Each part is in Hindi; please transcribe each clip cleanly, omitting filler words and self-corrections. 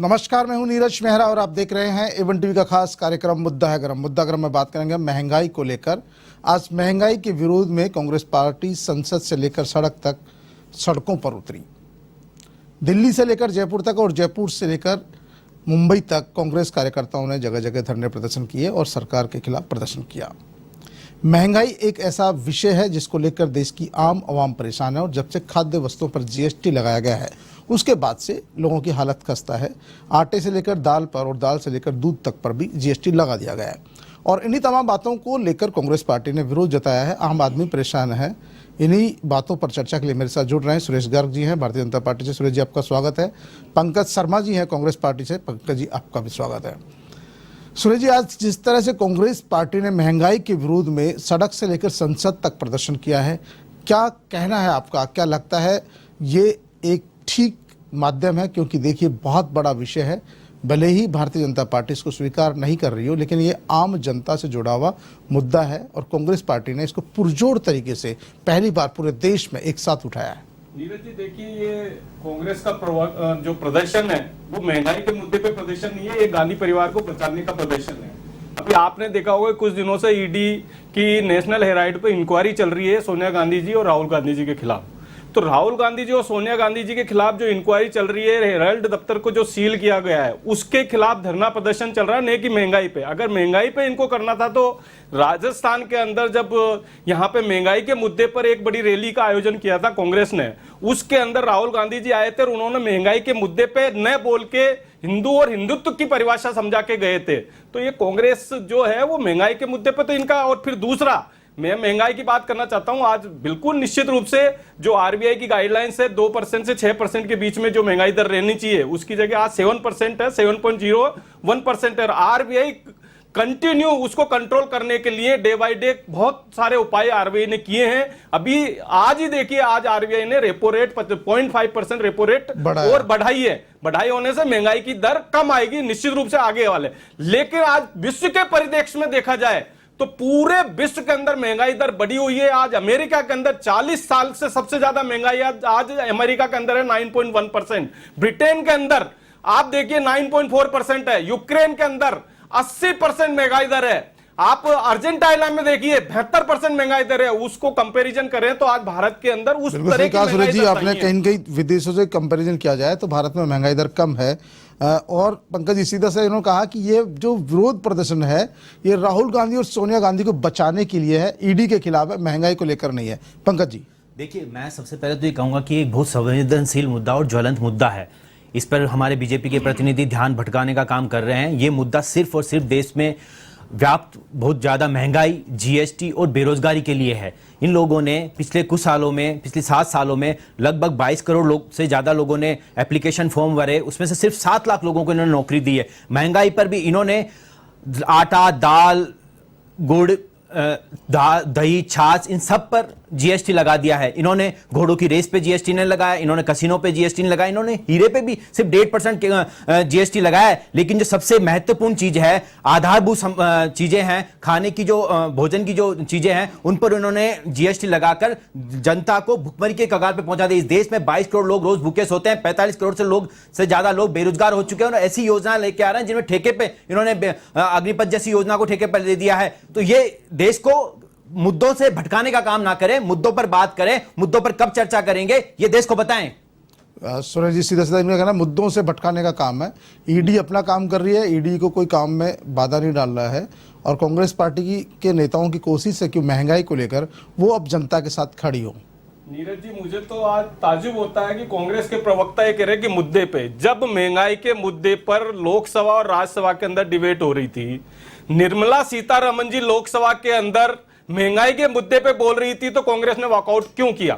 नमस्कार, मैं हूं नीरज मेहरा और आप देख रहे हैं एवन टीवी का खास कार्यक्रम मुद्दा है गरम। मुद्दा गरम में बात करेंगे महंगाई को लेकर। आज महंगाई के विरोध में कांग्रेस पार्टी संसद से लेकर सड़क तक सड़कों पर उतरी। दिल्ली से लेकर जयपुर तक और जयपुर से लेकर मुंबई तक कांग्रेस कार्यकर्ताओं ने जगह जगह धरने प्रदर्शन किए और सरकार के खिलाफ प्रदर्शन किया। महंगाई एक ऐसा विषय है जिसको लेकर देश की आम आवाम परेशान है और जब से खाद्य वस्तुओं पर जीएसटी लगाया गया है उसके बाद से लोगों की हालत खस्ता है। आटे से लेकर दाल पर और दाल से लेकर दूध तक पर भी जीएसटी लगा दिया गया है और इन्हीं तमाम बातों को लेकर कांग्रेस पार्टी ने विरोध जताया है। आम आदमी परेशान है। इन्हीं बातों पर चर्चा के लिए मेरे साथ जुड़ रहे हैं सुरेश गर्ग जी हैं भारतीय जनता पार्टी से। सुरेश जी, आपका स्वागत है। पंकज शर्मा जी हैं कांग्रेस पार्टी से। पंकज जी, आपका भी स्वागत है। सुरेश जी, आज जिस तरह से कांग्रेस पार्टी ने महंगाई के विरोध में सड़क से लेकर संसद तक प्रदर्शन किया है, क्या कहना है आपका? क्या लगता है ये एक ठीक माध्यम है? क्योंकि देखिए, बहुत बड़ा विषय है। भले ही भारतीय जनता पार्टी इसको स्वीकार नहीं कर रही हो, लेकिन ये आम जनता से जुड़ा हुआ मुद्दा है और कांग्रेस पार्टी ने इसको पुरजोर तरीके से पहली बार पूरे देश में एक साथ उठाया है। नीरज जी, देखिए, ये कांग्रेस का जो प्रदर्शन है वो महंगाई के मुद्दे पे प्रदर्शन नहीं है, ये गांधी परिवार को बचाने का प्रदर्शन है। अभी आपने देखा होगा कुछ दिनों से ईडी की नेशनल हेराल्ड पे इंक्वायरी चल रही है सोनिया गांधी जी और राहुल गांधी जी के खिलाफ। तो राहुल गांधी जी और सोनिया गांधी जी के खिलाफ जो इंक्वायरी चल रही है, हेराल्ड दफ्तर को जो सील किया गया है उसके खिलाफ धरना प्रदर्शन चल रहा है, नहीं कि महंगाई पे। अगर महंगाई पे इनको करना था तो राजस्थान के अंदर जब यहाँ पे महंगाई के मुद्दे पर एक बड़ी रैली का आयोजन किया था कांग्रेस ने, उसके अंदर राहुल गांधी जी आए थे और उन्होंने महंगाई के मुद्दे पे न बोल के हिंदू और हिंदुत्व की परिभाषा समझा के गए थे। तो ये कांग्रेस जो है वो महंगाई के मुद्दे पे तो इनका, और फिर दूसरा मैं महंगाई की बात करना चाहता हूं। आज बिल्कुल निश्चित रूप से जो आरबीआई की गाइडलाइंस है 2% से 6% के बीच में जो महंगाई दर रहनी चाहिए, उसकी जगह आज 7% है, 7.01% है। आरबीआई कंटिन्यू उसको कंट्रोल करने के लिए डे बाय डे बहुत सारे उपाय आरबीआई ने किए हैं। अभी आज ही देखिए, आज आरबीआई ने रेपो रेट 0.5% रेपो रेट और बढ़ाई है। बढ़ाई होने से महंगाई की दर कम आएगी निश्चित रूप से आगे वाले। लेकिन आज विश्व के परिप्रेक्ष्य में देखा जाए तो पूरे विश्व के अंदर महंगाई दर बढ़ी हुई है। आज अमेरिका के अंदर 40 साल से सबसे ज्यादा महंगाई आज अमेरिका के अंदर है 9.1%। ब्रिटेन के अंदर आप देखिए 9.4% है। यूक्रेन के अंदर 80% महंगाई दर है। आप अर्जेंटीना में देखिए 72% महंगाई दर है। उसको कंपैरिजन करें तो आज भारत के अंदर उस तरह की महंगाई दर आपने कहीं विदेशों से कंपैरिजन किया जाए तो भारत में महंगाई दर कम है। और पंकज जी, सीधा से इन्होंने कहा कि ये जो विरोध प्रदर्शन है ये राहुल गांधी और सोनिया गांधी को बचाने के लिए है, ईडी के खिलाफ है, महंगाई को लेकर नहीं है। पंकज जी, देखिए, मैं सबसे पहले तो ये कहूंगा कि एक बहुत संवेदनशील मुद्दा और ज्वलंत मुद्दा है। इस पर हमारे बीजेपी के प्रतिनिधि ध्यान भटकाने का काम कर रहे हैं। ये मुद्दा सिर्फ और सिर्फ देश में व्याप्त बहुत ज़्यादा महंगाई, जीएसटी और बेरोजगारी के लिए है। इन लोगों ने पिछले कुछ सालों में, पिछले 7 सालों में लगभग 22 करोड़ लोग से ज़्यादा लोगों ने एप्लीकेशन फॉर्म भरे, उसमें से सिर्फ 7 लाख लोगों को इन्होंने नौकरी दी है। महंगाई पर भी इन्होंने आटा, दाल, गुड़, दही, छाछ, इन सब पर जीएसटी लगा दिया है। इन्होंने घोड़ों की रेस पे जीएसटी नहीं लगाया, इन्होंने कसिनो पे जीएसटी नहीं लगाया, इन्होंने हीरे पे भी सिर्फ 1.5% जीएसटी लगाया है। लेकिन जो सबसे महत्वपूर्ण चीज है, आधारभूत चीजें हैं, खाने की जो भोजन की जो चीजें हैं, उन पर उन्होंने जीएसटी लगाकर जनता को भुखमरी के कगार पे पहुंचा दिया। इस देश में 22 करोड़ लोग रोज भूखे सोते हैं, 45 करोड़ से ज्यादा लोग बेरोजगार हो चुके हैं और ऐसी योजना लेके आ रहे हैं जिनमें ठेके पे इन्होंने अग्निपथ जैसी योजना को ठेके पर दे दिया है। तो ये देश को मुद्दों से भटकाने का काम ना करें, मुद्दों पर बात करें। मुद्दों पर कब चर्चा करेंगे ये देश को बताएं। सुरेश जी, सीधा सीधा इनका कहना मुद्दों से भटकाने का काम है। ईडी अपना काम कर रही है, ईडी को कोई काम में बाधा नहीं डाल रहा है और कांग्रेस पार्टी के नेताओं की कोशिश है कि महंगाई को लेकर वो अब जनता के साथ खड़ी हो। नीरज जी, मुझे तो आज ताज्जुब होता है कि कांग्रेस के प्रवक्ता ये कह रहे कि मुद्दे पे, जब महंगाई के मुद्दे पर लोकसभा और राज्यसभा के अंदर डिबेट हो रही थी, निर्मला सीतारमण जी लोकसभा के अंदर महंगाई के मुद्दे पे बोल रही थी, तो कांग्रेस ने वॉकआउट क्यों किया?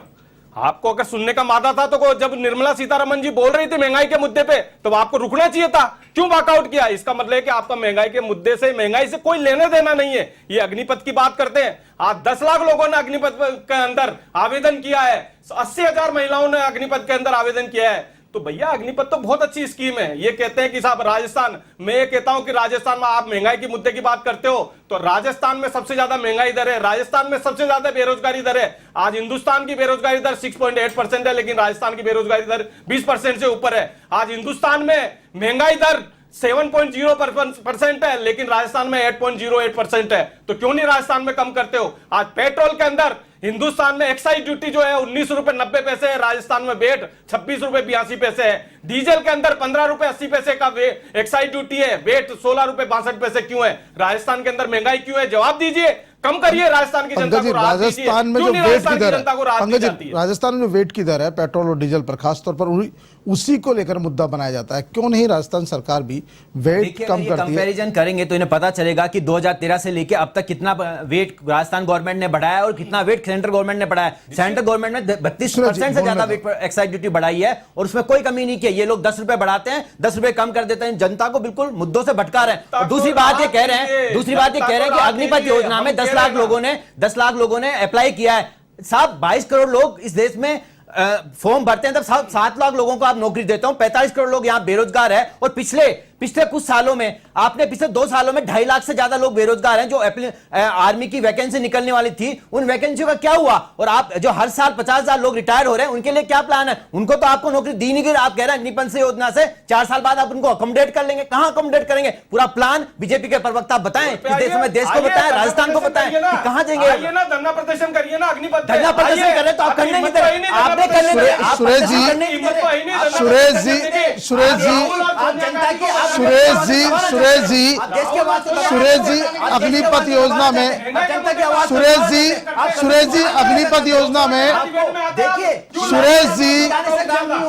आपको अगर सुनने का मादा था तो जब निर्मला सीतारमण जी बोल रही थी महंगाई के मुद्दे पे, तो आपको रुकना चाहिए था। क्यों वॉकआउट किया? इसका मतलब है कि आपका महंगाई के मुद्दे से, महंगाई से कोई लेना देना नहीं है। ये अग्निपथ की बात करते हैं, आज 10 लाख लोगों ने अग्निपथ के अंदर आवेदन किया है, 80,000 महिलाओं ने अग्निपथ के अंदर आवेदन किया है। तो भैया अग्निपथ तो बहुत अच्छी स्कीम है। ये कहते हैं कि साहब राजस्थान, मैं ये कहता हूं कि राजस्थान में आप महंगाई के मुद्दे की बात करते हो तो राजस्थान में सबसे ज्यादा महंगाई दर है, राजस्थान में सबसे ज्यादा बेरोजगारी दर है। आज हिंदुस्तान की बेरोजगारी दर 6.8% है, लेकिन राजस्थान की बेरोजगारी दर 20% से ऊपर है। आज हिंदुस्तान में महंगाई दर 7.0% है, लेकिन राजस्थान में 8.08% है। तो क्यों नहीं राजस्थान में कम करते हो? आज पेट्रोल के अंदर हिंदुस्तान में एक्साइज ड्यूटी जो है 19 रुपए 90 पैसे है, राजस्थान में वेट 26 रुपए 82 पैसे है। डीजल के अंदर 15 रुपए 80 पैसे का एक्साइज ड्यूटी है, वेट 16 रुपए 62 पैसे क्यों है? राजस्थान के अंदर महंगाई क्यों है? जवाब दीजिए, कम करिए, राजस्थान की जनता को राहत दीजिए। राजस्थान में क्यों जो नहीं वेट राजस्थान की की दर जनता को राहत दी पंकज जाती जी, है? राजस्थान में जो वेट की दर है पेट्रोल और डीजल पर खासतौर पर उसी को लेकर मुद्दा बनाया जाता है। क्यों नहीं राजस्थान सरकार भी वेट देखिए, कम अगर ये करती है? कंपैरिजन करेंगे तो इन्हें पता चलेगा कि 2013 से लेके अब तक कितना वेट राजस्थान गवर्नमेंट ने बढ़ाया और कितना वेट सेंट्रल गवर्नमेंट ने बढ़ाया। सेंट्रल गवर्नमेंट ने 32% से ज्यादा वेट पर एक्साइज ड्यूटी बढ़ाई है और उसमें कोई कमी नहीं की है। ये लोग 10 रुपए बढ़ाते हैं, 10 रुपए कम कर देते हैं, जनता को बिल्कुल मुद्दों से भटका रहे हैं। और दूसरी बात ये कह रहे हैं कि अग्निपथ योजना में 10 लाख लोगों ने अप्लाई किया है। साहब 22 करोड़ लोग इस देश में फॉर्म भरते हैं, तब 7 लाख लोगों को आप नौकरी देते हो। 45 करोड़ लोग यहां बेरोजगार है और पिछले कुछ सालों में आपने पिछले 2 सालों में 2.5 लाख से ज्यादा लोग बेरोजगार हैं। जो आर्मी की वैकेंसी निकलने वाली थी उन वैकेंसियों का क्या हुआ? और आप जो हर साल 50,000 लोग रिटायर हो रहे हैं उनके लिए क्या प्लान है? उनको तो आपको नौकरी दी नहीं गई। आप कह रहे हैं अग्निपथ से योजना से 4 साल बाद आप उनको अकोमोडेट कर लेंगे। कहां अकोमोडेट करेंगे? पूरा प्लान बीजेपी के प्रवक्ता बताएं, इस देश को बताएं, राजस्थान को बताएं कि कहां जाएंगे। धरना प्रदर्शन करिए ना, अग्निपथ धरना प्रदर्शन करें तो आप करने नहीं दे रहे। आपने करने दिए, आप सुरेश जी, करने नहीं दे रहे। सुरेश जी, सुरेश जी, आप जनता की सुरेश जी, अग्निपथ योजना में, सुरेश जी अग्निपथ योजना में, देखिए सुरेश जी,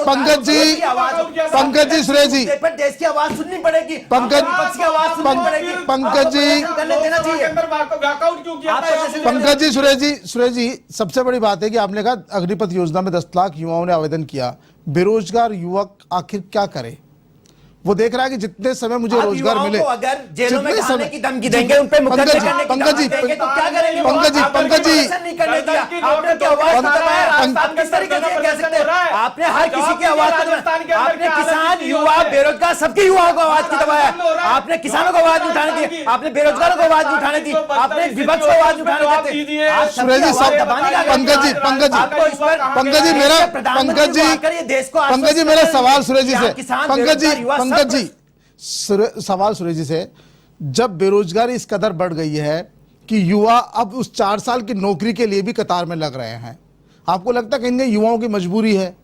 पंकज जी, सुरेश जी, देश की आवाज सुननी पड़ेगी, पंकज की आवाज सुननी पड़ेगी। पंकज जी, करने देना चाहिए। पंकज जी, सुरेश जी, सबसे बड़ी बात है कि आपने कहा अग्निपथ योजना में 10 लाख युवाओं ने आवेदन किया। बेरोजगार युवक आखिर क्या करे? वो देख रहा है कि जितने समय मुझे रोजगार मिले, अगर जेलों में जितने डालने की धमकी देंगे, उन पे मुकदमे करने की पंकज जी, धमकी देंगे तो क्या करेंगे? पंकज जी, नहीं करने दिया आपने, क्या आवाज दबाया? आप किस तरीके से कह सकते हैं? आपने हर किसी की आवाज को दबाया। आपने किसान, युवा, बेरोजगार सबकी युवाओं को आवाज की दबाया। आपने किसानों को आवाज उठाने दी, आपने बेरोजगारों को आवाज उठाने दी, आपने विपक्ष को आवाज उठाने दी। सुरेश जी, पंकज जी, मेरा सवाल सुरेश जी से, सवाल सुरेश जी से, जब बेरोजगारी इस कदर बढ़ गई है कि युवा अब उस 4 साल की नौकरी के लिए भी कतार में लग रहे हैं, आपको लगता है कि इनके युवाओं की मजबूरी है?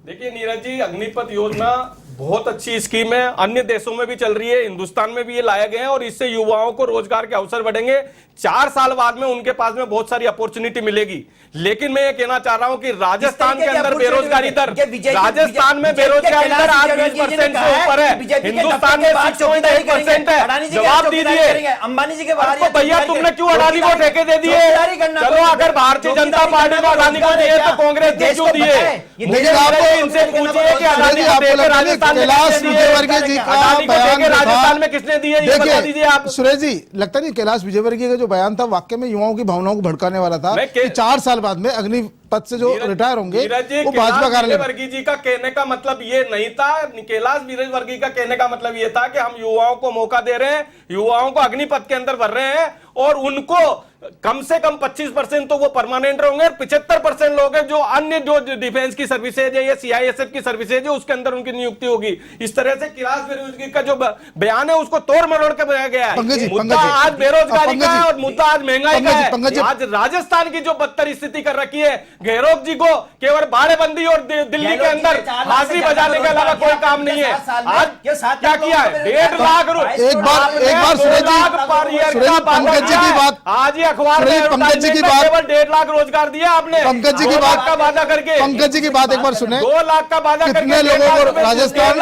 देखिए नीरज जी, अग्निपथ योजना बहुत अच्छी स्कीम है, अन्य देशों में भी चल रही है, हिंदुस्तान में भी ये लाए गए हैं और इससे युवाओं को रोजगार के अवसर बढ़ेंगे। 4 साल बाद में उनके पास में बहुत सारी अपॉर्चुनिटी मिलेगी। लेकिन मैं ये कहना चाह रहा हूं कि राजस्थान के अंदर बेरोजगारी दर, राजस्थान में बेरोजगारी दर आज 20% से ऊपर है, हिंदुस्तान में 6.8% है। जवाब दीजिए अंबानी जी के बारे में। भैया तुमने क्यों अडानी को ठेके दे दिए? चलो अगर भारतीय जनता पार्टी को अडानी को दिए तो कांग्रेस ने क्यों दिए? इनसे पूछिए कि अडानी को ठेके राजस्थान में राजस्थान में किसने दिए, ये बता दीजिए आप। सुरेश जी, लगता नहीं कैलाश विजयवर्गीय का जो बयान था वाकई में युवाओं की भावनाओं को भड़काने वाला था कि 4 साल बाद में अग्निपथ से जो रिटायर होंगे वो भाजपा कार्यालय। वर्गीय जी का कहने का मतलब ये नहीं था, कैलाश विजयवर्गीय का कहने का मतलब ये था कि हम युवाओं को मौका दे रहे हैं, युवाओं को अग्निपथ के अंदर भर रहे हैं और उनको कम से कम 25% तो वो परमानेंट रहेंगे, 75% लोग हैं जो अन्य जो डिफेंस की सर्विसेज है या सीआईएसएफ की सर्विसेज है उसके अंदर उनकी नियुक्ति होगी। इस तरह से कैलाश विजयवर्गीय का जो बयान है उसको तोड़ मरोड़ के बनाया गया है। मुद्दा आज बेरोजगारी का है और मुद्दा आज महंगाई का है। आज राजस्थान की जो बदतर स्थिति कर रखी है, गहलोत जी को केवल बाड़ेबंदी और दिल्ली के अंदर हाजिरी बजाने के अलावा कोई काम नहीं है। आज क्या किया है? 1.5 लाख एक बार पंकज जी की बात, आज ही अखबार में पंकज जी की बात, केवल 1.5 लाख रोजगार दिया आपने, पंकज जी की बात का वादा करके। पंकज जी की बात एक बार सुने, 2 लाख का वादा करके कितने लोगों को राजस्थान,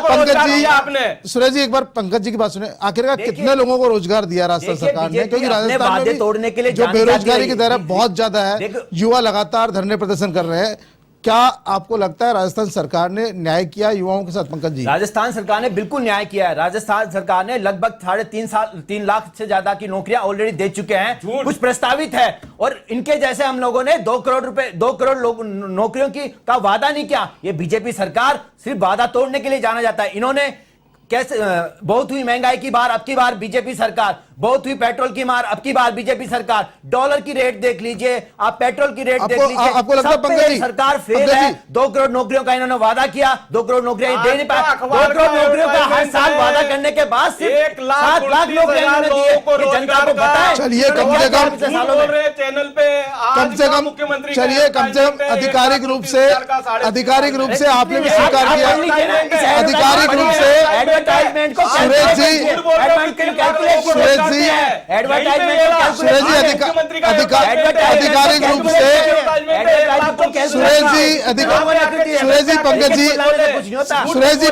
पंकज जी, आपने सुरेश जी एक बार पंकज जी की बात सुने, आखिरकार कितने लोगों को रोजगार दिया राजस्थान सरकार ने? क्योंकि राजस्थान में तोड़ने के लिए जो बेरोजगारी की दर है बहुत ज्यादा है, युवा लगातार धरने प्रदर्शन कर रहे हैं। क्या आपको लगता है राजस्थान सरकार ने न्याय किया युवाओं के साथ? पंकज जी, राजस्थान सरकार ने बिल्कुल न्याय किया है। राजस्थान सरकार ने लगभग 3.5 लाख से ज्यादा की नौकरियां ऑलरेडी दे चुके हैं, कुछ प्रस्तावित है। और इनके जैसे हम लोगों ने 2 करोड़ लोग नौकरियों की का वादा नहीं किया। ये बीजेपी सरकार सिर्फ वादा तोड़ने के लिए जाना जाता है। इन्होंने कैसे बहुत हुई महंगाई की बार, अब की बार बीजेपी सरकार, बहुत हुई पेट्रोल की मार, अब की बार बीजेपी सरकार। डॉलर की रेट देख लीजिए आप, पेट्रोल की रेट देख लीजिए, आपको लगता है सब पे पंकज जी, सरकार फेल पंकज है। जी, 2 करोड़ नौकरियों का इन्होंने वादा किया, 2 करोड़ नौकरियां दे नहीं पाए। 2 करोड़ नौकरियों का हर साल वादा करने के बाद सिर्फ 7 लाख नौकरियां इन्होंने दी है। जनता को बताएं। चलिए कम से कम चैनल पे कम से कम मुख्यमंत्री चलिए कम से कम आधिकारिक रूप से आपने भी स्वीकार किया, आधिकारिक रूप से एडवर्टाइजमेंट को सुरेश जी, सुरेश जी आधिकारिक रूप से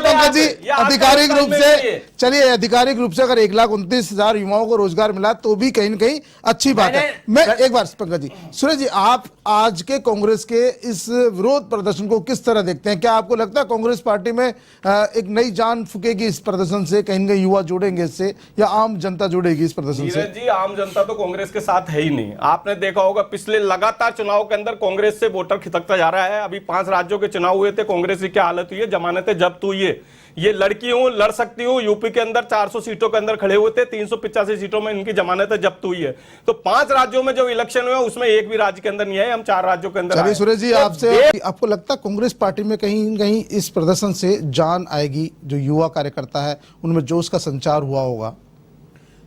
पंकज जी आधिकारिक रूप से, चलिए आधिकारिक रूप से अगर 1,29,000 युवाओं को रोजगार मिला तो भी कहीं न कहीं अच्छी बात है। मैं एक बार पंकज जी, सुरेश जी, आप आज के कांग्रेस के इस विरोध प्रदर्शन को किस तरह देखते हैं? क्या आपको लगता है कांग्रेस पार्टी में एक नई जान फूकेगी इस प्रदर्शन से? कहीं न कहीं युवा जुड़ेंगे इससे या आम जनता जुड़ेगी इस प्रदर्शन से? जी, आम जनता तो कांग्रेस के साथ है ही नहीं। आपने देखा होगा पिछले लगातार चुनाव के अंदर कांग्रेस से वोटर खिसकता जा रहा है। अभी 5 राज्यों के चुनाव हुए थे, कांग्रेस की क्या हालत हुई है, जमानतें जब्त हुई है। ये लड़की हूं, लड़ सकती हूं। यूपी के अंदर 400 सीटों के अंदर खड़े हुए थे, 385 सीटों में इनकी जमानतें जब्त हुई है। तो 5 राज्यों में जो इलेक्शन हुआ उसमें एक भी राज्य के अंदर नहीं है, हम 4 राज्यों के अंदर। चलिए सुरेश जी, आपसे आपको लगता है कांग्रेस पार्टी में कहीं न कहीं इस प्रदर्शन से जान आएगी? जो युवा कार्यकर्ता है उनमें जोश का संचार हुआ होगा।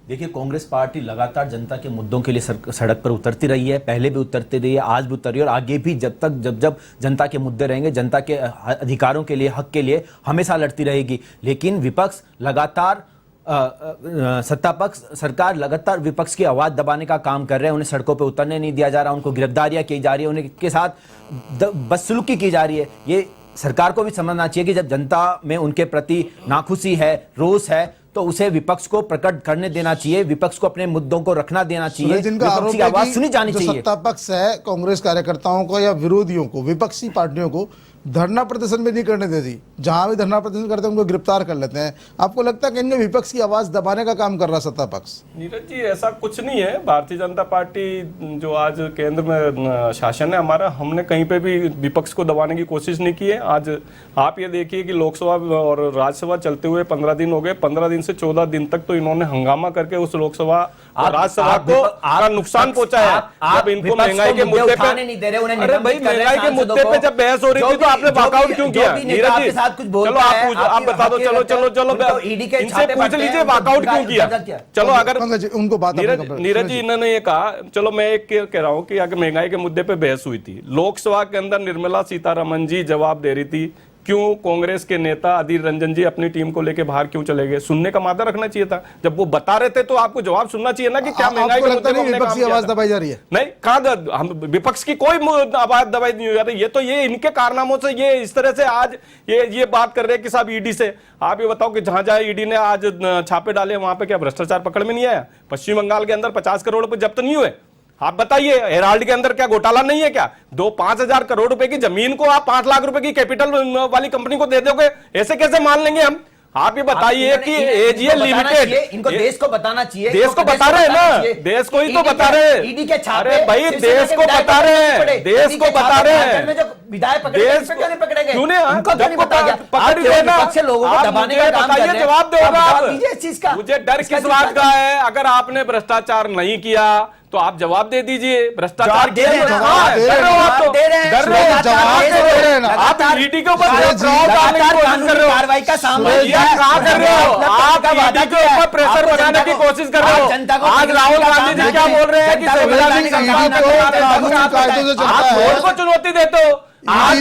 देखिए, कांग्रेस पार्टी लगातार जनता के मुद्दों के लिए सड़क पर उतरती रही है, पहले भी उतरती रही है, आज भी उतर रही है और आगे भी जब जनता के मुद्दे रहेंगे, जनता के अधिकारों के लिए, हक के लिए हमेशा लड़ती रहेगी। लेकिन विपक्ष लगातार सत्ता पक्ष, सरकार लगातार विपक्ष की आवाज दबाने का काम कर रहे हैं। उन्हें सड़कों पर उतरने नहीं दिया जा रहा, उनको गिरफ्तारियां की जा रही है, उनके साथ बदसलूकी की जा रही है। ये सरकार को भी समझना चाहिए कि जब जनता में उनके प्रति नाखुशी है, रोष है, तो उसे विपक्ष को प्रकट करने देना चाहिए, विपक्ष को अपने मुद्दों को रखना देना चाहिए, विपक्ष की आवाज सुनी जानी चाहिए। सत्ता पक्ष है कांग्रेस कार्यकर्ताओं को या विरोधियों को, विपक्षी पार्टियों को धरना प्रदर्शन भी नहीं करने देती, जहां भी धरना प्रदर्शन करते हैं उनको गिरफ्तार कर लेते हैं। आपको लगता है कि इनके विपक्ष की आवाज दबाने का काम कर रहा सत्ता पक्ष? नीरज जी, ऐसा कुछ नहीं है। भारतीय जनता पार्टी जो आज केंद्र में शासन है हमारा, हमने कहीं पे भी विपक्ष को दबाने की कोशिश नहीं की है। आज आप ये देखिए कि लोकसभा और राज्यसभा चलते हुए 15 दिन हो गए, 15 दिन से 14 दिन तक तो इन्होंने हंगामा करके उस लोकसभा और राज्यसभा को का नुकसान पहुंचा है। अब इनको महंगाई के मुद्दे पे नहीं दे रहे, उन्हें अरे भाई, महंगाई के मुद्दे पे जब बहस हो रही थी तो आपने वॉकआउट क्यों किया? नीरज जी, चलो आप बता दो, चलो इनसे पूछ लीजिए वॉकआउट क्यों किया। चलो अगर उनको बात, नीरज जी इन्होंने ये कहा, चलो मैं एक कह रहा हूं कि अगर महंगाई के मुद्दे पे बहस हुई थी, लोकसभा के अंदर निर्मला सीतारमण जी जवाब दे रही थी, क्यों कांग्रेस के नेता अधीर रंजन जी अपनी टीम को लेकर बाहर क्यों चले गए? सुनने का मादा रखना चाहिए था। जब वो बता रहे थे तो आपको जवाब सुनना चाहिए ना कि क्या महंगाई के मुद्दे पे विपक्ष की आवाज दबाई जा रही है? नहीं, कहां हम विपक्ष की कोई आवाज दबाई नहीं हो रही। ये तो ये इनके कारनामों से ये इस तरह से आज ये बात कर रहे हैं कि साहब ईडी से। आप ये बताओ कि जहां जहां ईडी ने आज छापे डाले वहां पे क्या भ्रष्टाचार पकड़ में नहीं आया? पश्चिम बंगाल के अंदर 50 करोड़ रुपए जब्त नहीं हुए? आप बताइए, हेराल्ड के अंदर क्या घोटाला नहीं है क्या? 5,000 करोड़ रुपए की जमीन को आप 5 लाख रुपए की कैपिटल वाली कंपनी को दे दोगे? ऐसे कैसे मान लेंगे हम? आप ये बताइए कि एजीएल लिमिटेड, इनको देश को बताना चाहिए। देश को बता रहे हैं ना, देश को ही तो बता रहे हैं। ईडी के छापे, अरे भाई देश को बता रहे हैं, देश को बता रहे हैं। विधायक देश क्यों नहीं पकड़ेंगे? क्यों नहीं? उनको क्यों नहीं बताया? पकड़ लिए ना, लोगों को दबाने का काम कर रहे हैं। जवाब दो आप। इस चीज का मुझे डर किस बात का है? अगर आपने भ्रष्टाचार नहीं किया तो आप जवाब दे दीजिए। भ्रष्टाचार दे रहे हैं, आप ईडी के ऊपर कार्रवाई का सामना कर रहे हो, आप ईडी के ऊपर प्रेशर बनाने की कोशिश कर रहे हो। आज राहुल गांधी जी क्या बोल रहे हैं कि आप को चुनौती देते हो। आज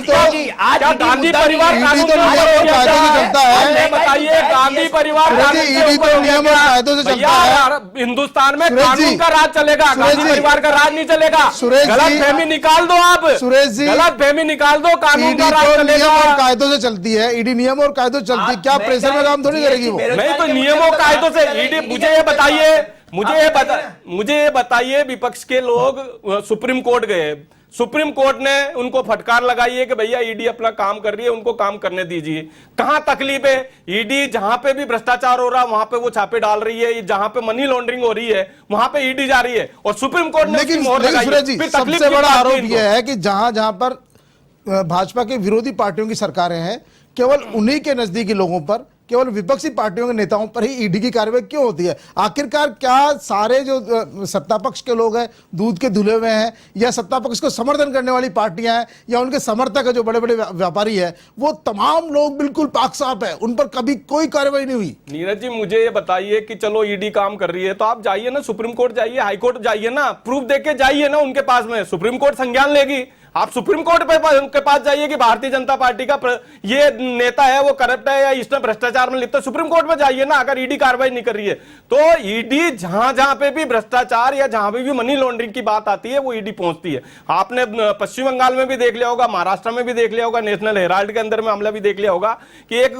गांधी परिवार कानून के ऊपर चलता है। बताइए, गांधी परिवार नियम और कायदों से चलता है। हिंदुस्तान में कानून का राज चलेगा, गांधी परिवार का राज नहीं चलेगा। गलत फहमी निकाल दो आप, सुरेश जी, गलत फहमी निकाल दो। कानून का राज चलेगा, नियम और कायदों से चलती है। ईडी नियम और कायदों से चलती है। क्या प्रेशर में काम थोड़ी करेगी वो? नहीं तो नियमों कायदों से ईडी, मुझे ये बताइए, मुझे ये बताइए, विपक्ष के लोग सुप्रीम कोर्ट गए, सुप्रीम कोर्ट ने उनको फटकार लगाई है कि भैया ईडी अपना काम कर रही है, उनको काम करने दीजिए। कहां तकलीफ है? ईडी जहां पे भी भ्रष्टाचार हो रहा है वहां पे वो छापे डाल रही है, जहां पे मनी लॉन्ड्रिंग हो रही है वहां पे ईडी जा रही है और सुप्रीम कोर्ट ने उसकी मोहर लगाई है। फिर तकलीफ सबसे की बड़ा बात आरोप इनको। यह है कि जहां जहां पर भाजपा के विरोधी पार्टियों की सरकारें हैं, केवल उन्हीं के नजदीकी लोगों पर, केवल विपक्षी पार्टियों के नेताओं पर ही ईडी की कार्रवाई क्यों होती है? आखिरकार क्या सारे जो सत्ता पक्ष के लोग हैं दूध के धुले हुए हैं, या सत्ता पक्ष को समर्थन करने वाली पार्टियां हैं, या उनके समर्थक है जो बड़े बड़े व्यापारी है, वो तमाम लोग बिल्कुल पाक साफ है, उन पर कभी कोई कार्रवाई नहीं हुई? नीरज जी मुझे ये बताइए कि चलो ईडी काम कर रही है तो आप जाइए ना, सुप्रीम कोर्ट जाइए, हाई कोर्ट जाइए ना, प्रूफ देके जाइए ना उनके पास में, सुप्रीम कोर्ट संज्ञान लेगी। आप सुप्रीम कोर्ट के पास जाइए कि भारतीय जनता पार्टी का ये नेता है वो करप्ट है या इसने भ्रष्टाचार में लिप्त है, सुप्रीम कोर्ट में जाइए ना। अगर ईडी कार्रवाई नहीं कर रही है तो ईडी जहां जहां पे भी भ्रष्टाचार या जहां पे भी मनी लॉन्ड्रिंग की बात आती है वो ईडी पहुंचती है। आपने पश्चिम बंगाल में भी देख लिया होगा, महाराष्ट्र में भी देख लिया होगा, नेशनल हेराल्ड के अंदर में मामला भी देख लिया होगा कि एक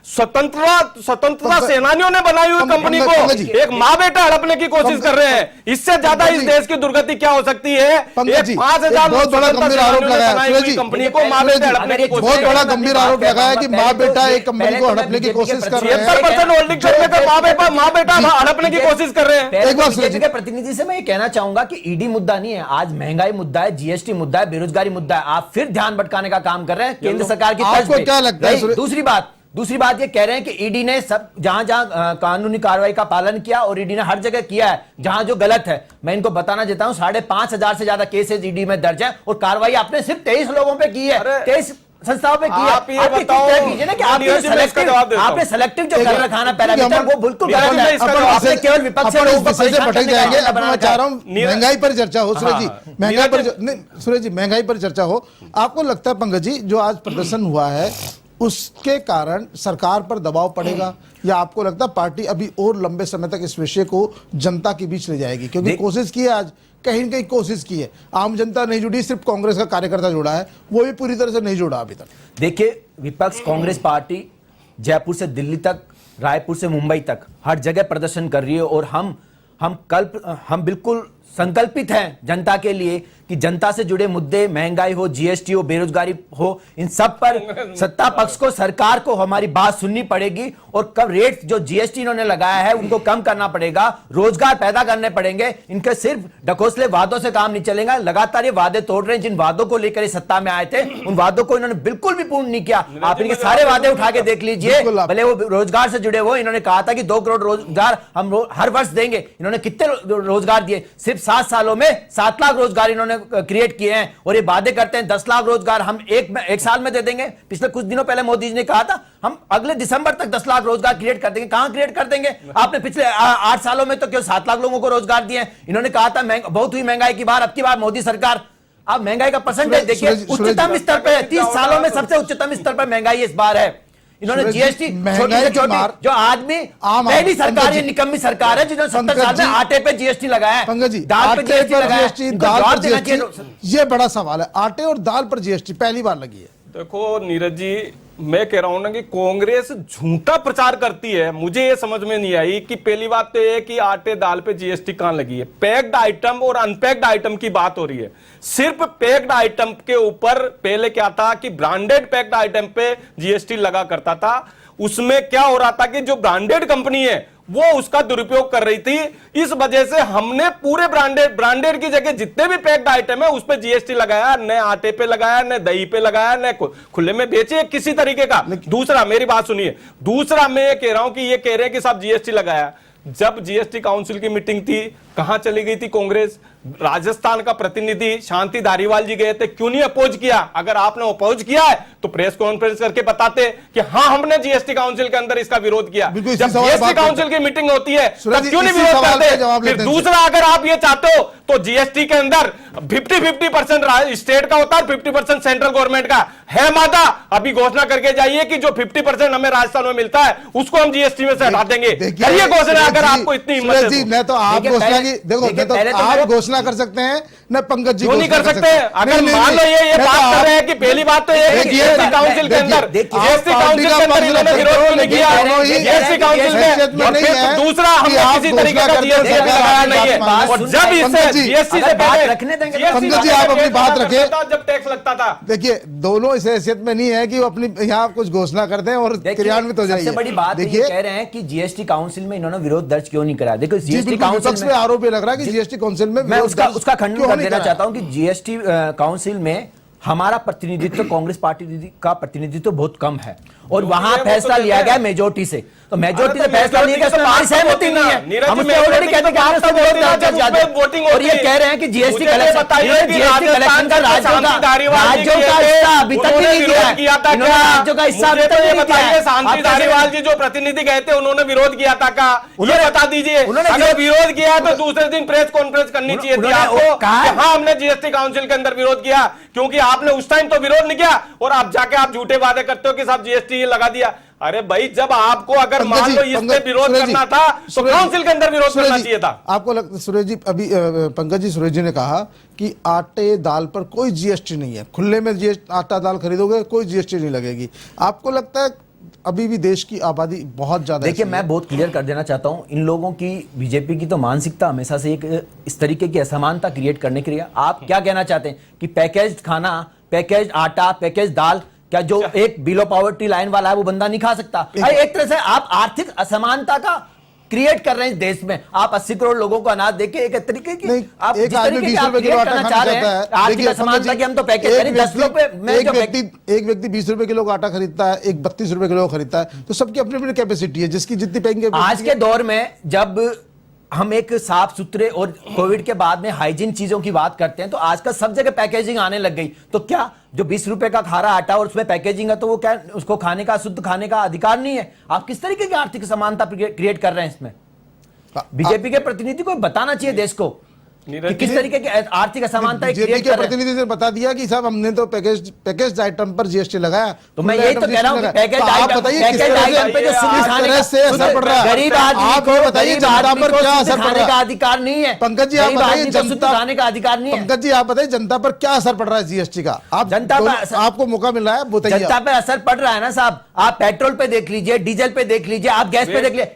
स्वतंत्रता सेनानियों ने बनाई हुई कंपनी को एक माँ बेटा हड़पने की कोशिश कर रहे हैं। इससे ज्यादा इस देश की दुर्गति क्या हो सकती है? 5,000 बहुत बड़ा गंभीर आरोप लगाया सूरज जी, कंपनी को माँ बेटे हड़पने की कोशिश, बहुत बड़ा गंभीर आरोप लगाया कि माँ बेटा एक कंपनी को हड़पने की कोशिश कर रहे हैं। 76% होल्डिंग करने पे माँ बेटा हड़पने की कोशिश कर रहे हैं। एक बार बीजेपी के प्रतिनिधि से मैं ये कहना चाहूंगा कि ईडी मुद्दा नहीं है, आज महंगाई मुद्दा है, जीएसटी मुद्दा है, बेरोजगारी मुद्दा है। आप फिर ध्यान भटकाने का काम कर रहे हैं केंद्र सरकार की तर्ज पे। आपको क्या लगता है? दूसरी बात ये कह रहे हैं कि ईडी ने सब जहां जहां कानूनी कार्रवाई का पालन किया और ईडी ने हर जगह किया है जहां जो गलत है। मैं इनको बताना चाहता हूं 5,500 से ज्यादा केसेस ईडी में दर्ज है और कार्रवाई आपने सिर्फ 23 लोगों पे की है, 23 संस्थाओं पे की है। आप ये बताओ कीजिए ना कि आपने सेलेक्टिव जो कर रखा ना पैरामीटर वो बिल्कुल गलत है। आपने केवल विपक्ष से लोगों को परेशान करने का एजेंडा बनाना चाह रहा हूं महंगाई पर चर्चा हो। सूरज जी महंगाई पर चर्चा हो। आपको लगता है पंकज जी जो आज प्रदर्शन हुआ है उसके कारण सरकार पर दबाव पड़ेगा, या आपको लगता है पार्टी अभी और लंबे समय तक इस विषय को जनता के बीच ले जाएगी? क्योंकि कोशिश की है, आज कहीं न कहीं कोशिश की है, आम जनता नहीं जुड़ी, सिर्फ कांग्रेस का कार्यकर्ता जुड़ा है, वो भी पूरी तरह से नहीं जुड़ा अभी तक। देखिए विपक्ष कांग्रेस पार्टी जयपुर से दिल्ली तक, रायपुर से मुंबई तक हर जगह प्रदर्शन कर रही है और हम बिल्कुल संकल्पित हैं जनता के लिए कि जनता से जुड़े मुद्दे, महंगाई हो, जीएसटी हो, बेरोजगारी हो, इन सब पर सत्ता पक्ष को, सरकार को हमारी बात सुननी पड़ेगी और कब रेट जो जीएसटी इन्होंने लगाया है उनको कम करना पड़ेगा, रोजगार पैदा करने पड़ेंगे। इनके सिर्फ ढकोसले वादों से काम नहीं चलेगा। लगातार ये वादे तोड़ रहे हैं, जिन वादों को लेकर सत्ता में आए थे उन वादों को इन्होंने बिल्कुल भी पूर्ण नहीं किया। आप इनके सारे वादे उठा के देख लीजिए, भले वो रोजगार से जुड़े हो। इन्होंने कहा था कि 2 करोड़ रोजगार हम हर वर्ष देंगे, इन्होंने कितने रोजगार दिए? सिर्फ 7 सालों में 7 लाख रोजगार इन्होंने क्रिएट किए हैं और ये वादे करते हैं 10 लाख रोजगार हम एक साल में दे देंगे। पिछले कुछ दिनों पहले मोदी जी ने कहा था हम अगले दिसंबर तक 10 लाख रोजगार क्रिएट कर देंगे। कहां क्रिएट कर देंगे? आपने पिछले 8 सालों में तो क्यों 7 लाख लोगों को रोजगार दिए हैं। इन्होंने कहा था बहुत हुई महंगाई की बार, अब की बार मोदी सरकार। आप महंगाई का परसेंटेज देखिए, उच्चतम स्तर पर 30 सालों में सबसे उच्चतम स्तर पर महंगाई इस बार है। इन्होंने जीएसटी छोटी से छोटी जो आदमी पहली सरकार ये निकम्मी सरकार है जिन्होंने 70 साल में आटे पे जीएसटी लगाया है, दाल पे जीएसटी लगाया है। ये बड़ा सवाल है, आटे और दाल पर जीएसटी पहली बार लगी है। देखो नीरज जी मैं कह रहा हूं ना कि कांग्रेस झूठा प्रचार करती है। मुझे ये समझ में नहीं आई कि पहली बात तो ये कि आटे दाल पे जीएसटी कहां लगी है। पैक्ड आइटम और अनपैक्ड आइटम की बात हो रही है। सिर्फ पैक्ड आइटम के ऊपर पहले क्या था कि ब्रांडेड पैक्ड आइटम पे जीएसटी लगा करता था। उसमें क्या हो रहा था कि जो ब्रांडेड कंपनी है वो उसका दुरुपयोग कर रही थी। इस वजह से हमने पूरे ब्रांडेड की जगह जितने भी पैक्ड आइटम है उस पे जीएसटी लगाया, न आटे पे लगाया, न दही पे लगाया, न खुले में बेचे किसी तरीके का। दूसरा मेरी बात सुनिए, दूसरा मैं ये कह रहा हूं कि ये कह रहे हैं कि सब जीएसटी लगाया। जब जीएसटी काउंसिल की मीटिंग थी कहां चली गई थी कांग्रेस? राजस्थान का प्रतिनिधि शांति धारीवाल जी गए थे, क्यों नहीं अपोज किया? अगर आपने अपोज किया है तो प्रेस कॉन्फ्रेंस करके बताते कि हाँ हमने जीएसटी काउंसिल के अंदर इसका विरोध किया। जब जीएसटी काउंसिल की मीटिंग होती है तब क्यों नहीं विरोध करते? फिर दूसरा, अगर आप ये चाहते हो तो जीएसटी के अंदर 50% स्टेट का होता है, 50% सेंट्रल गवर्नमेंट का है मादा। अभी घोषणा करके जाइए कि जो 50% हमें राजस्थान में मिलता है उसको हम जीएसटी में से हटा देंगे। ये घोषणा अगर आपको इतनी हिम्मत है मैं तो आप घोषणा की, देखो आप घोषणा घोषणा कर सकते हैं न पंकज जी क्यों नहीं कर घोषणा सकते? अगर मान लो ये मैं बात तो कर रहे हैं कि पहली बात तो ये है कि देखिए, जीएसटी काउंसिल के अंदर देखिए, जीएसटी आप काउंसिल के अंदर इन्होंने विरोध क्यों नहीं किया? जीएसटी काउंसिल में और फिर दूसरा हमने किसी तरीके का जीएसटी लगाया नहीं है। और जब इससे जीएसटी से बात रखने देंगे पंकज जी, आप अपनी बात रखें। जब टैक्स लगता था, देखिए दोनों इस हैसियत में नहीं है कि वो अपनी यहाँ कुछ घोषणा कर दें और क्रियान्वित हो जाए। सबसे बड़ी बात ये देखिए, कह रहे हैं कि जीएसटी काउंसिल में इन्होंने विरोध दर्ज क्यों नहीं करा। देखो जी जीएसटी बिल्कुल, विपक्ष काउंसिल पे में आरोप ये लग रहा है कि जीएसटी काउंसिल में मैं विरोध उसका खंडन क्यों कर नहीं देना करा? चाहता हूं कि जीएसटी काउंसिल में हमारा प्रतिनिधित्व कांग्रेस पार्टी का प्रतिनिधित्व बहुत कम है और वहां फैसला लिया गया मेजोरिटी से। तो मेजोरिटी से फैसला लिया गया, उसमें हमारी सहमति नहीं है। हम उसमें ऑलरेडी कहते हैं कि आप उसमें विरोध दर्ज कर दें। और ये कह रहे हैं कि जीएसटी कलेक्शन का राज्यों का हिस्सा अभी तक भी नहीं दिया है। इन्होंने राज्यों का हिस्सा अभी तक नहीं दिया है। शांति धारीवाल जी जो प्रतिनिधि गए थे उन्होंने विरोध किया था का ये बता दीजिए। अगर विरोध किया तो दूसरे दिन प्रेस कॉन्फ्रेंस करनी चाहिए थी आपको कि हाँ हमने जीएसटी काउंसिल के अंदर विरोध किया, क्योंकि आपने उस टाइम तो विरोध नहीं किया और आप जाके आप झूठे वादे करते हो कि साहब जीएसटी लगा दिया। अरे भाई, जब आपको अगर मान लो इस पे विरोध करना था तो काउंसिल के अंदर विरोध करना चाहिए था। आपको लगता सुरेश जी, अभी पंकज जी, सुरेश जी ने कहा कि आटे दाल पर कोई जीएसटी नहीं है, खुले में आटा दाल खरीदोगे कोई जीएसटी नहीं लगेगी। आपको लगता है अभी भी देश की आबादी बहुत ज्यादा? देखिए, मैं बहुत क्लियर कर देना चाहता हूं, इन लोगों की बीजेपी की तो मानसिकता हमेशा से एक इस तरीके की असमानता क्रिएट करने के लिए। आप क्या कहना चाहते हैं कि पैकेज्ड खाना, पैकेज्ड आटा, पैकेज्ड दाल, क्या जो एक बिलो पॉवर्टी लाइन वाला है वो बंदा नहीं खा सकता? एक तरह से आप आर्थिक असमानता का क्रिएट कर रहे हैं इस देश में। आप 80 करोड़ लोगों को अनाज देके एक तरीके की आप जिस तरीके की आप क्रिएट करना चाह रहे हैं आर्थिक असमानता की, हम तो पैकेज करें 10 रुपए में। एक व्यक्ति 20 रुपए किलो का आटा खरीदता है, एक 32 रुपए किलो खरीदता है, तो सबकी अपनी अपनी कैपेसिटी है, जिसकी जितनी पेंगे। आज के दौर में जब हम एक साफ सुथरे और कोविड के बाद में हाइजीन चीजों की बात करते हैं तो आजकल सब जगह पैकेजिंग आने लग गई। तो क्या जो 20 रुपए का खारा आटा और उसमें पैकेजिंग है तो वो क्या उसको खाने का, शुद्ध खाने का अधिकार नहीं है? आप किस तरीके की आर्थिक समानता क्रिएट कर रहे हैं इसमें? बीजेपी के प्रतिनिधि को बताना चाहिए देश को कि किस तरीके की आर्थिक असमानता क्रिएट कर रहे हैं। प्रतिनिधि ने बता दिया कि साहब हमने तो पैकेज आइटम पर जीएसटी लगाया। तो मैं यही तो कह रहा हूं कि पैकेज आइटम पे जो शुद्ध खाने का असर पड़ रहा है, गरीब आदमी को बताइए जनता पर क्या असर पड़ रहा का है? अधिकार नहीं है। पंकज जी आप बताइए, जनता खाने का अधिकार नहीं है। पंकज जी आप बताइए जनता पर क्या असर पड़ रहा है जीएसटी का? आप जनता पर आपको मौका मिल रहा है, बताइए। जनता पे असर पड़ रहा है ना साहब। आप पेट्रोल पे देख लीजिए, डीजल पे देख लीजिए, आप गैस पे देख लीजिए,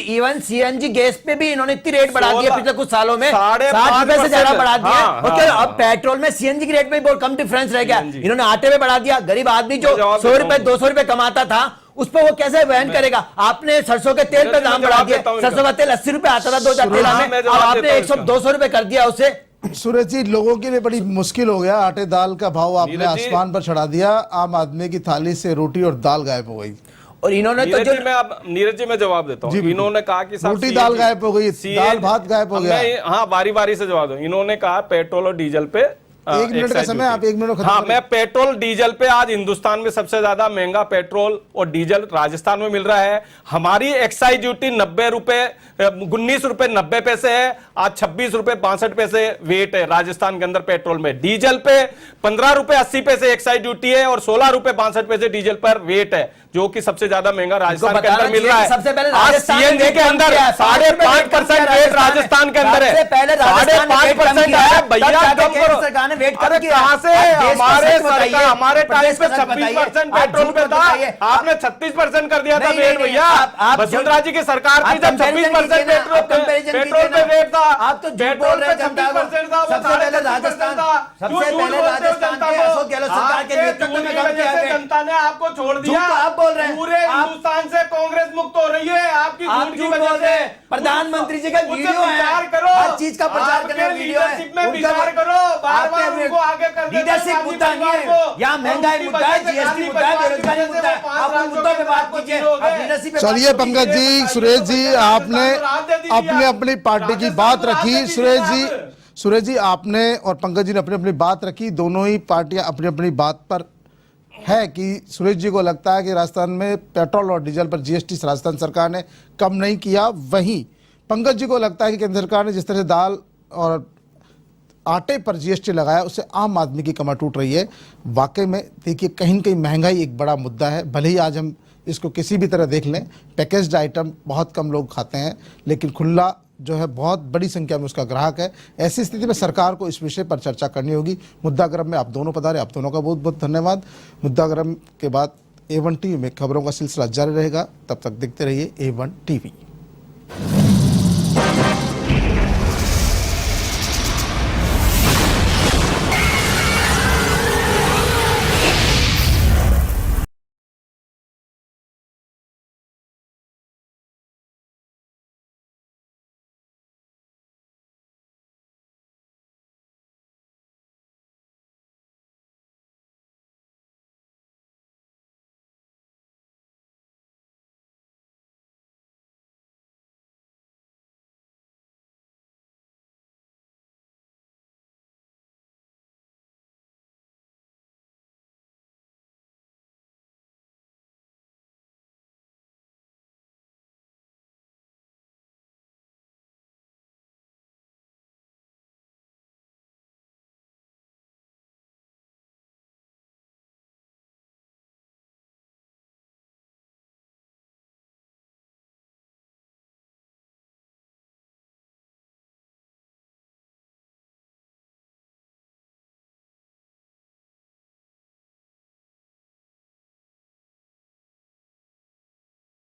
इवन सीएनजी गैस पे भी इन्होंने इतनी रेट बढ़ा दी है पिछले कुछ सालों में, 60 रुपए से ज्यादा बढ़ा दिया। और क्या अब पेट्रोल में सीएनजी की रेट में बहुत कम डिफरेंस रह गया। इन्होंने आटे में बढ़ा दिया। गरीब आदमी जो 100 रुपए 200 रुपए कमाता था उस पर वो कैसे वहन करेगा? आपने सरसों के तेल पे दाम बढ़ा दिया। सरसों का तेल 80 रुपए आता था 2013 में, अब आपने 100-200 रुपए कर दिया उसे। सूरज जी, लोगों के लिए बड़ी मुश्किल हो गया। आटे दाल का भाव आपने आसमान पर चढ़ा दिया, आम आदमी की थाली से रोटी और दाल गायब हो गई। और इन्होंने तो जो नीरज जी मैं जवाब देता हूँ। इन्होंने कहा कि रोटी दाल गायब हो गई, दाल भात गायब हो गया। हाँ, बारी बारी से जवाब दो। इन्होंने कहा पेट्रोल और डीजल पे 1 मिनट का समय, आप 1 मिनट। हाँ, मैं पेट्रोल डीजल पे आज हिंदुस्तान में सबसे ज्यादा महंगा पेट्रोल और डीजल राजस्थान में मिल रहा है। हमारी एक्साइज ड्यूटी 19 रुपए 90 पैसे है, आज 26 रुपए 62 पैसे वेट है राजस्थान के अंदर पेट्रोल में। डीजल पे 15 रुपए 80 पैसे एक्साइज ड्यूटी है और 16 रुपए 62 पैसे डीजल पर वेट है, जो कि सबसे ज्यादा महंगा राजस्थान के अंदर मिल रहा है। सबसे पहले आज सीएनजी के अंदर 5.5% वेट राजस्थान के अंदर है, 5.5% है भैया। कम करो, अरे कहां से? हमारे टाइम पे 26% पेट्रोल पे था, आपने 36% कर दिया था वेट भैया। वसुंधरा जी की सरकार थी जब 26% पेट्रोल पे वेट था। आप तो झूठ बोल रहे हैं। 26% था, सबसे पहले राजस्थान के अशोक गहलोत सरकार के नेतृत्व में काम किया गया। जनता ने आपको छोड़ दिया। आप बोल रहे हैं पूरे हिंदुस्तान से कांग्रेस मुक्त हो रही है आपकी झूठ की वजह से। प्रधानमंत्री जी का वीडियो है, हर चीज का प्रचार करने का वीडियो है। विचार करो, बार-बार उनको आगे कर देना। लीडरशिप मुद्दा नहीं है, यहाँ महंगाई मुद्दा है, जीएसटी मुद्दा है, बेरोजगारी मुद्दा है। आप उन मुद्दों पे बात कीजिए। चलिए पंकज जी, सुरेश जी, आपने अपने अपनी पार्टी की बात रखी। सुरेश जी आपने और पंकज जी ने अपनी अपनी बात रखी। दोनों ही पार्टियां अपनी अपनी बात पर है कि सुरेश जी को लगता है कि राजस्थान में पेट्रोल और डीजल पर जीएसटी राजस्थान सरकार ने कम नहीं किया। वहीं पंकज जी को लगता है कि केंद्र सरकार ने जिस तरह से दाल और आटे पर जीएसटी लगाया उससे आम आदमी की कमर टूट रही है। वाकई में देखिए, कहीं न कहीं महंगाई एक बड़ा मुद्दा है। भले ही आज हम इसको किसी भी तरह देख लें, पैकेज्ड आइटम बहुत कम लोग खाते हैं, लेकिन खुला जो है बहुत बड़ी संख्या में उसका ग्राहक है। ऐसी स्थिति में सरकार को इस विषय पर चर्चा करनी होगी। मुद्दागरम में आप दोनों पधारे, आप दोनों का बहुत बहुत धन्यवाद। मुद्दागरम के बाद A1 टीवी में खबरों का सिलसिला जारी रहेगा, तब तक देखते रहिए A1 टीवी।